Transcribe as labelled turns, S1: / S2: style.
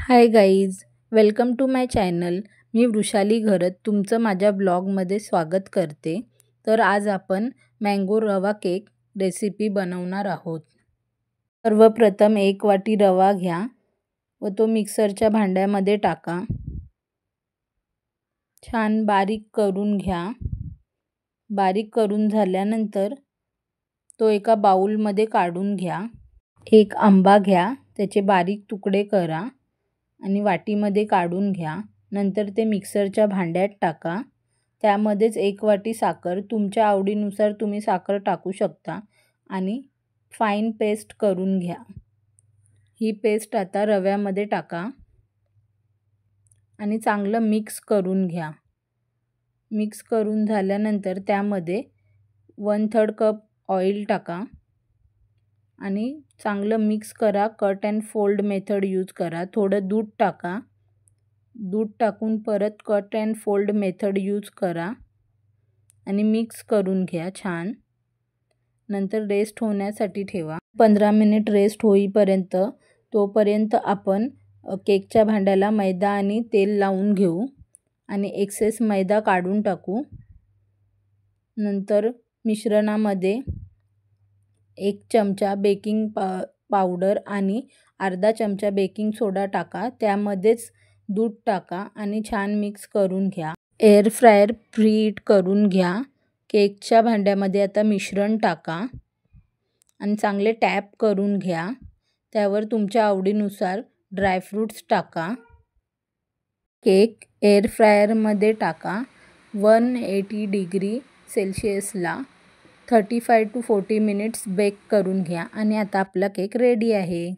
S1: High guys, welcome to my channel. मी वृषाली घरत तुमचं माझ्या ब्लॉगमध्ये स्वागत करते. तर आज आपण मँगो रवा केक रेसिपी बनवणार आहोत. सर्वप्रथम 1 वाटी रवा घ्या व तो मिक्सरच्या भांड्यामध्ये टाका. छान बारीक करून घ्या. बारीक करून झाल्यानंतर तो एका बाउलमध्ये काढून घ्या. एक आंबा घ्या, त्याचे बारीक तुकडे करा आणि वाटीमध्ये काढून घ्या. नंतर ते मिक्सरच्या भांड्यात टाका. त्यामध्येच 1 वाटी साखर, तुमच्या आवडीनुसार तुम्ही साखर टाकू शकता आणि फाईन पेस्ट करून घ्या. ही पेस्ट आता रव्यामध्ये टाका आणि चांगलं मिक्स करून घ्या. मिक्स करून झाल्यानंतर त्यामध्ये 1/3 कप ऑइल टाका आणि चांगलं मिक्स करा. Cut and fold method use करा. थोडं दूध टाका. दूध टाकून परत cut and fold method use करा आणि मिक्स करून घ्या छान. नंतर रेस्ट होण्यासाठी ठेवा. 15 मिनिट रेस्ट होईपर्यंत तोपर्यंत आपण केकच्या भांड्याला मैदा आणि तेल लावून घेऊ आणि एक्सेस मैदा काढून टाकू. नंतर मिश्रणामध्ये 1 चमचा बेकिंग पावडर आणि अर्धा चमचा बेकिंग सोडा टाका. त्यामध्येच दूध टाका आणि छान मिक्स करून घ्या. एअर फ्रायर प्रीहीट करून घ्या. केकच्या भांड्यामध्ये आता मिश्रण टाका आणि चांगले टॅप करून घ्या. त्यावर तुमच्या आवडीनुसार ड्रायफ्रूट्स टाका. केक एअर फ्रायरमध्ये टाका. 180 डिग्री सेल्सिअसला 35 to 40 मिनिट्स बेक करून घ्या आणि आता आपला केक रेडी आहे.